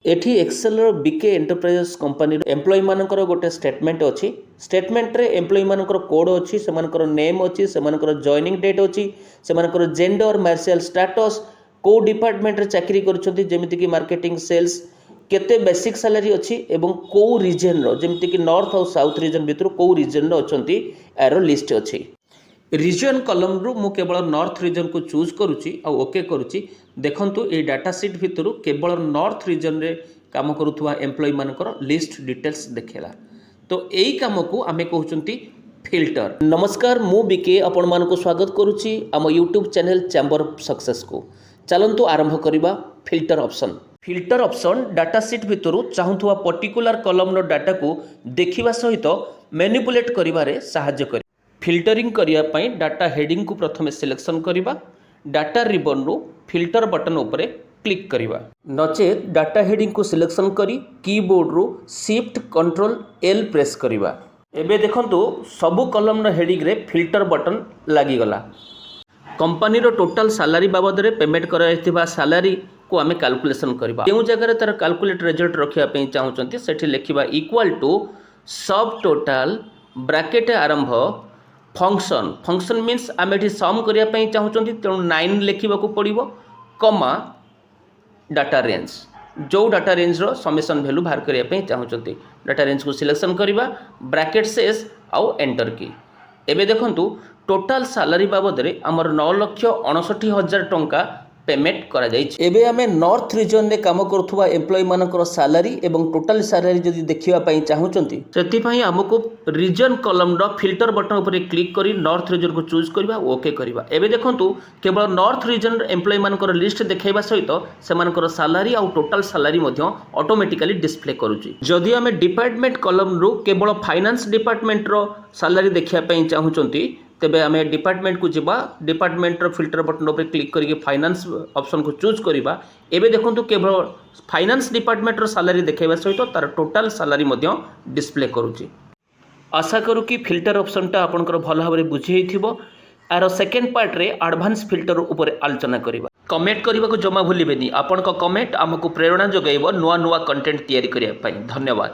एठी Excel B K Enterprises company employ मानकर गोटे स्टेटमेंट अच्छी स्टेटमेंट रे एम्प्लॉय मानकर कोड अच्छी से नेम अच्छी से जॉइनिंग डेट अच्छी से जेंडर मार्शियल स्टेटस को डिपार्टमेंट रे चाकरी करछथि जेमिति कि मार्केटिंग सेल्स केते बेसिक सैलरी अच्छी एवं को रीजन रो जेमिति कि नॉर्थ और साउथ रीजन भितर को रीजन रो अछंती एरो लिस्ट अच्छी रीजन कलम रु मु केवल नॉर्थ रीजन को चूज करुच्ची आ ओके करुच्ची देखंतु ए डाटा सीट भितर केवल नॉर्थ रीजन रे काम करुवा एम्प्लॉय मानकर लिस्ट डिटेल्स देखेला तो यही काम को आमे कहउचंती फिल्टर। नमस्कार मु बीके आपण मानको स्वागत करुच्ची आम YouTube channel chamber of success को चलंतु आरंभ करिबा filter option. Filter option data sheet भितर चाहुथुवा पर्टिकुलर कलम रो डाटा को देखिबा सहित मैनिपुलेट करिबारे सहाय्य करे। फिल्टरिंग करिया पई डाटा हेडिंग को प्रथम सिलेक्शन करिबा डाटा रिबन रो फिल्टर बटन उपरे क्लिक करिबा नचेत डाटा हेडिंग को सिलेक्शन करी कीबोर्ड रो शिफ्ट कंट्रोल एल प्रेस करिबा। एबे देखंतु सबु कलम रो हेडिंग रे फिल्टर बटन लागी गला। कंपनी रो टोटल सैलरी बाबद रे पेमेंट कराइथिबा सैलरी को आमे कैलकुलेशन करिबा केउ जगह रे तार कैलकुलेट रिजल्ट रखिया पई चाहुचंती सेठी लिखिबा इक्वल टू सब टोटल ब्रैकेट आरंभ फंक्शन फंक्शन मीन्स आम ये सम करने चाहूँगी तेणु 9 लिखा पड़ो कमा डाटा रेंज जो डाटा रेंज रो समेसन वैल्यू बाहर करने चाहूँगी डाटा रेंज को सिलेक्शन करवा ब्रैकेट शेष आउ एंटर की। एबे देखंतु टोटल सैलरी बाबद रे हमर 9,59,000 टंका पेमेंट करा जायछि। एबे आमे नॉर्थ रीजन रे काम करथुवा एम्प्लॉय मानकर सैलरी एवं टोटल सैलरी जदि देखिबा पई चाहूचंती सेति पई हमको रीजन कलम रो फिल्टर बटन ऊपर क्लिक करी नॉर्थ रीजन को चूज करबा ओके करबा। एबे देखंतु केवल नॉर्थ रीजन एम्प्लॉय मानकर लिस्ट देखाइबा सहित से मानकर सैलरी आउ टोटल सैलरी मध्ये ऑटोमेटिकली डिस्प्ले करूची। जदि आमे डिपार्टमेंट कलम रो केवल फाइनेंस डिपार्टमेंट रो सैलरी देखिया पई चाहूचंती तेबे आमे डिपार्टमेंट को जिबा डिपार्टमेंट रो फिल्टर बटन ऊपर क्लिक करके फाइनेंस ऑप्शन को चूज करबा। एबे देखंतु केवल फाइनेंस डिपार्टमेंट रो सैलरी देखाइबा सहित तार टोटल सैलरी मध्ये डिस्प्ले करूची। आशा करू कि फिल्टर ऑप्शनटा आपनकर भल भाबरे बुझी हेथिबो। आरो सेकंड पार्ट रे एडवांस फिल्टर ऊपर आलोचना करबा। कमेंट करबा को जमा भूलिबेनी आपनका कमेंट हमको प्रेरणा जोगाइबो नुवा नुवा कंटेंट तैयारी करिया पई। धन्यवाद।